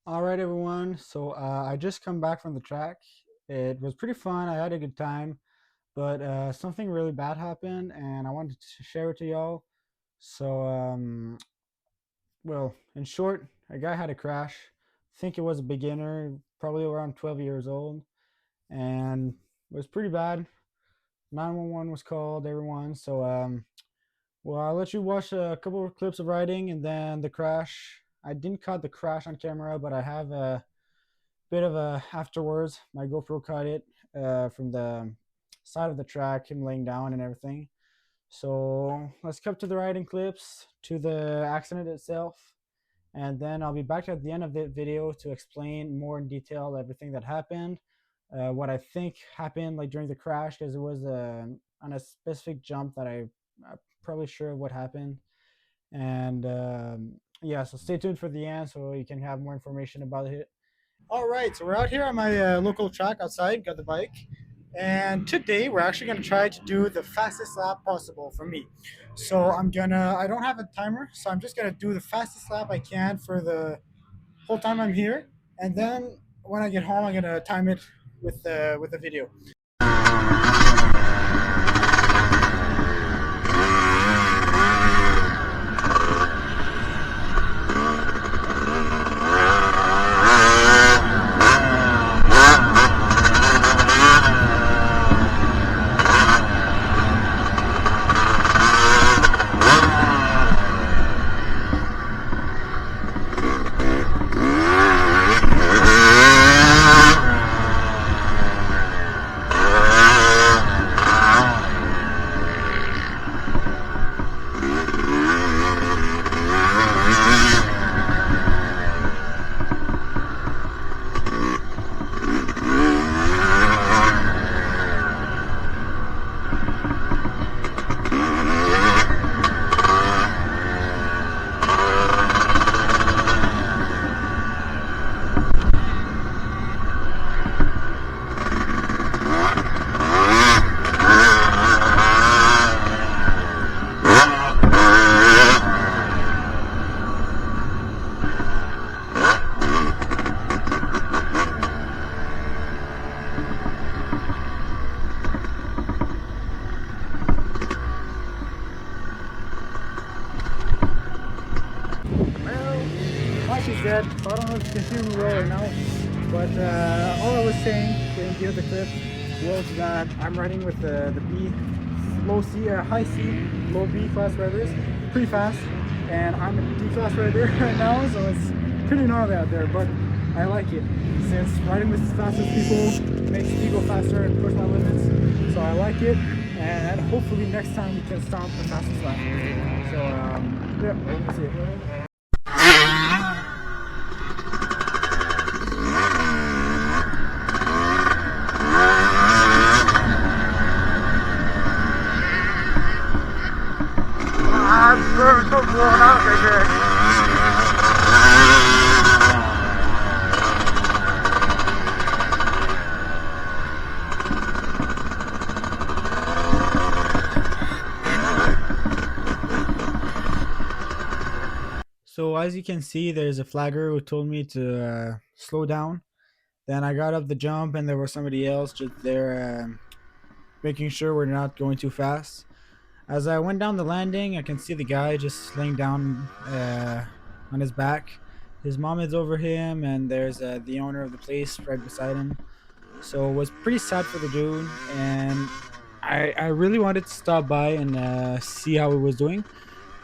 All right, everyone. I just come back from the track. It was pretty fun. I had a good time, but something really bad happened, and I wanted to share it to y'all. So, in short, a guy had a crash. I think it was a beginner, probably around 12 years old, and it was pretty bad. 911 was called, everyone. I'll let you watch a couple of clips of riding and then the crash. I didn't cut the crash on camera, but I have a bit of a afterwards. My GoPro caught it from the side of the track, him laying down and everything. So let's cut to the riding clips, to the accident itself, and then I'll be back at the end of the video to explain more in detail everything that happened, what I think happened like during the crash, because it was on a specific jump that I'm probably sure of what happened. And yeah, so stay tuned for the end so you can have more information about it. All right, so we're out here on my local track outside, got the bike. And today we're actually going to try to do the fastest lap possible for me. I don't have a timer, so I'm just going to do the fastest lap I can for the whole time I'm here. And then when I get home, I'm going to time it with the video. Mike is dead, so I don't know if you can hear me well right now. But all I was saying in the other clip was that I'm riding with the B, low C, high C, low B class riders, pretty fast, and I'm a D class rider right now, so it's pretty gnarly out there. But I like it since riding with the fastest people makes me go faster and push my limits. So I like it, and hopefully next time we can stomp the fastest lap. Yeah, that's it. I'm so blown out right there. So as you can see, there's a flagger who told me to slow down. Then I got up the jump, and there was somebody else just there making sure we're not going too fast. As I went down the landing, I can see the guy just laying down on his back. His mom is over him, and there's the owner of the place right beside him. So it was pretty sad for the dude, and I really wanted to stop by and see how he was doing.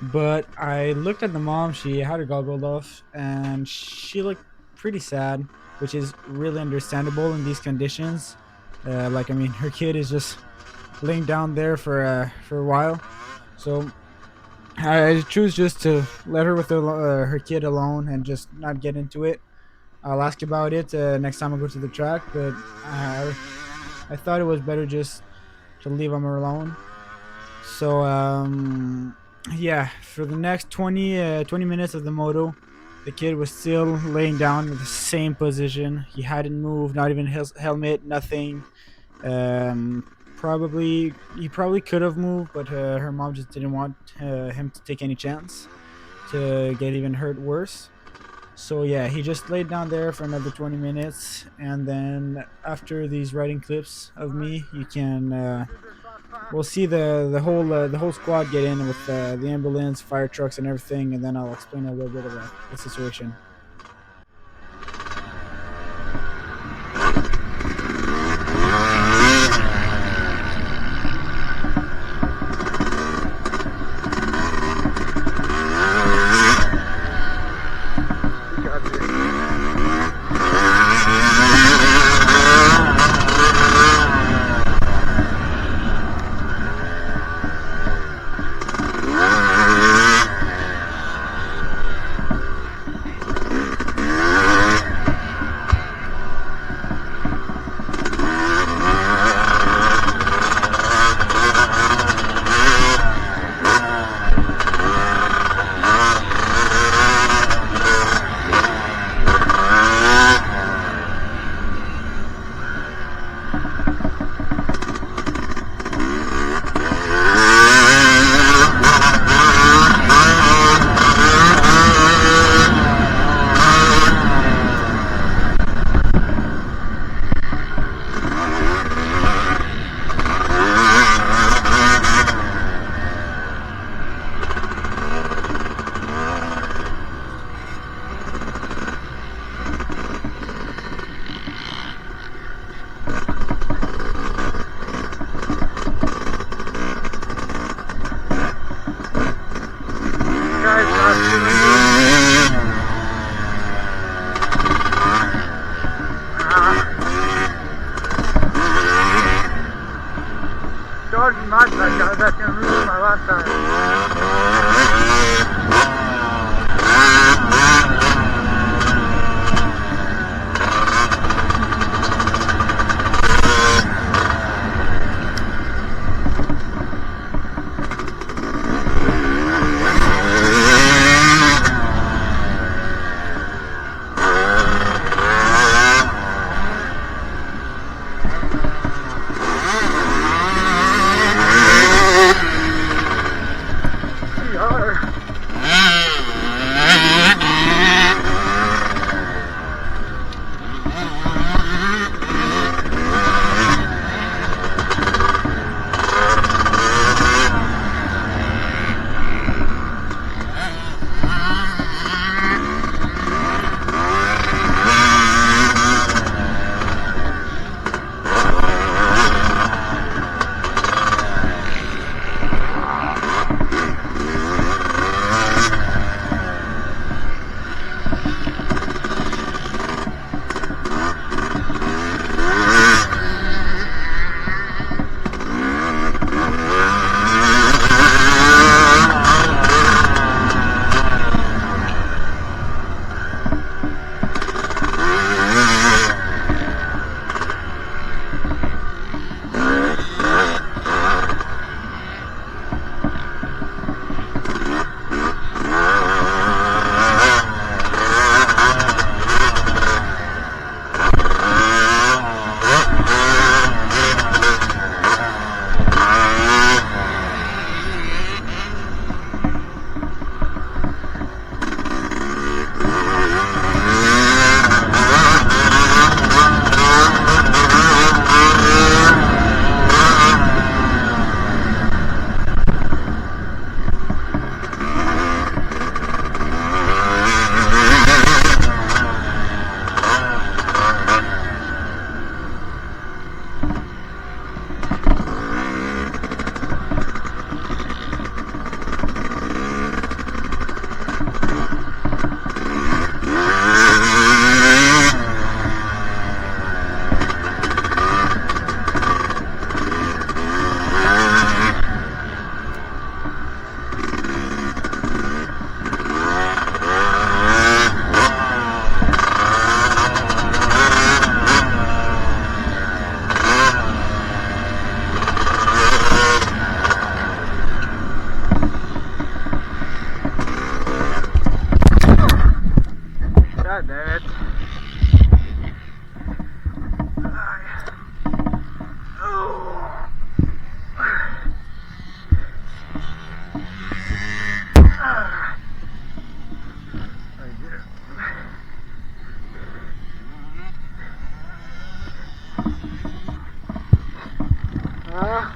But I looked at the mom, she had her goggles off, and she looked pretty sad, which is really understandable in these conditions. I mean, her kid is just laying down there for a while. So I choose just to let her with her kid alone and just not get into it. I'll ask about it next time I go to the track, but I thought it was better just to leave them alone. So yeah, for the next 20 minutes of the moto, the kid was still laying down in the same position. He hadn't moved, not even his helmet, nothing. Probably he probably could have moved, but her mom just didn't want him to take any chance to get even hurt worse. So yeah, he just laid down there for another 20 minutes, and then after these writing clips of me, you can we'll see the whole squad get in with the ambulance, fire trucks, and everything, and then I'll explain a little bit about the situation. Charging my truck, I was asking to move my last God damn it. Right here. Huh?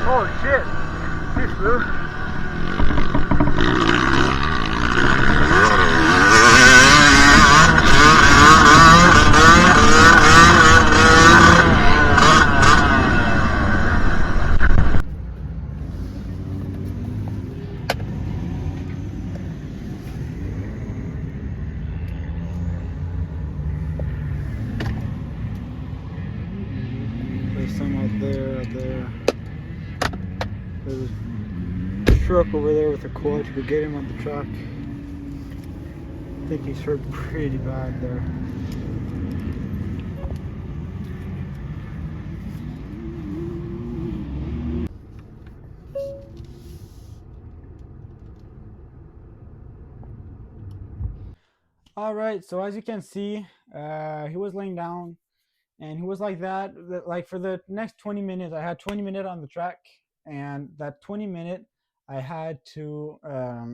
Holy shit. Fish flew. There's some out there, There's a truck over there with a quad. You could get him on the truck. I think he's hurt pretty bad there. Alright, so as you can see, he was laying down and he was like that. Like for the next 20 minutes, I had 20 minutes on the track, and that 20 minute I had to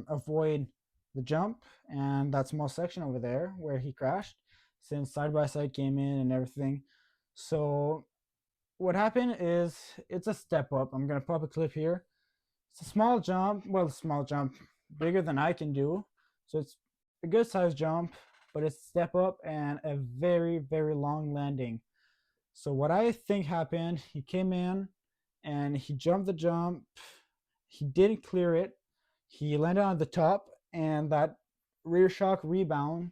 avoid the jump and that small section over there where he crashed, since side by side came in and everything. So what happened is, it's a step up. I'm gonna pop a clip here. It's a small jump. Well, small jump, bigger than I can do. So it's a good sized jump, but it's a step up and a very, very long landing. So what I think happened, he came in and he jumped the jump. He didn't clear it. He landed on the top, and that rear shock rebound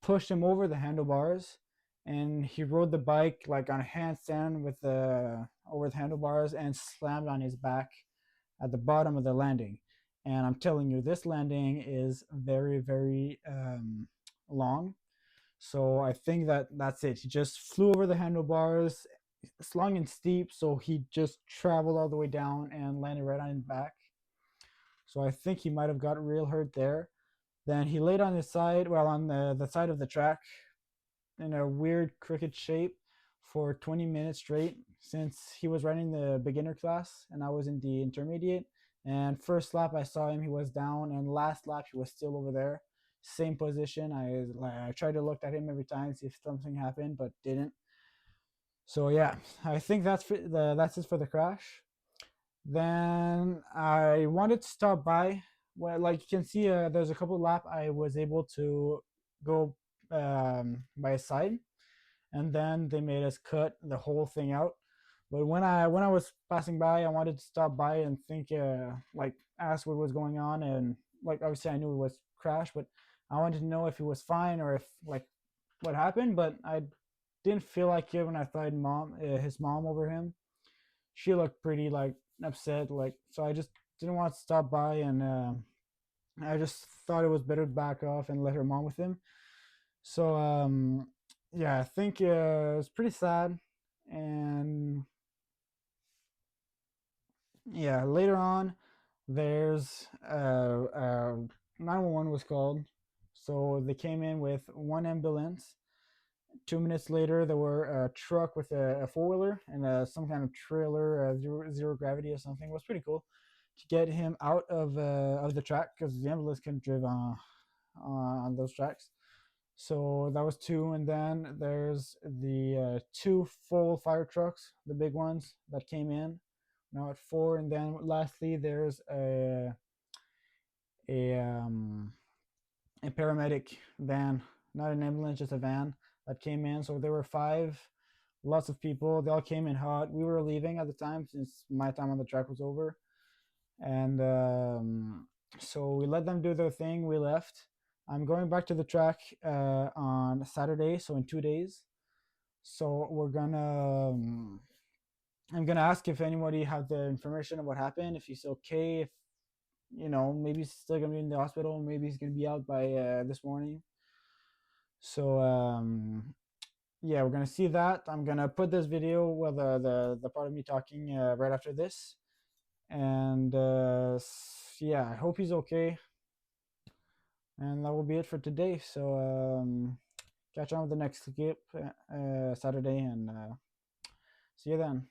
pushed him over the handlebars, and he rode the bike like on a handstand with the over the handlebars and slammed on his back at the bottom of the landing. And I'm telling you, this landing is very, very long. So I think that that's it. He just flew over the handlebars. It's long and steep, so he just traveled all the way down and landed right on his back. So I think he might have got real hurt there. Then he laid on his side, well, on the side of the track, in a weird crooked shape for 20 minutes straight, since he was running the beginner class and I was in the intermediate. And first lap I saw him, he was down, and last lap he was still over there, same position. I tried to look at him every time, see if something happened, but didn't. So yeah, I think that's it for the crash. Then I wanted to stop by. Well, like you can see, there's a couple lap I was able to go by his side, and then they made us cut the whole thing out. But when I was passing by, I wanted to stop by and think, like ask what was going on, and like obviously I knew it was crash, but I wanted to know if he was fine or if like what happened. But I didn't feel like it when I thought his mom over him. She looked pretty like upset, like, so I just didn't want to stop by, and I just thought it was better to back off and let her mom with him. So yeah, I think it was pretty sad, and Yeah, later on, there's 911 was called, so they came in with one ambulance. 2 minutes later, there were a truck with a four wheeler and some kind of trailer, zero gravity or something. It was pretty cool to get him out of the track because the ambulance couldn't drive on those tracks. So that was two, and then there's the two full fire trucks, the big ones that came in. Now at four, and then lastly there's a um, a paramedic van, not an ambulance, just a van that came in. So there were five, lots of people. They all came in hot. We were leaving at the time since my time on the track was over, and so we let them do their thing. We left. I'm going back to the track on Saturday, so in 2 days. So we're gonna. I'm gonna ask if anybody have the information of what happened, if he's okay, if maybe he's still gonna be in the hospital, maybe he's gonna be out by this morning. So yeah, we're gonna see that. I'm gonna put this video, well, the part of me talking right after this, and yeah, I hope he's okay. And that will be it for today. So catch on with the next clip Saturday, and see you then.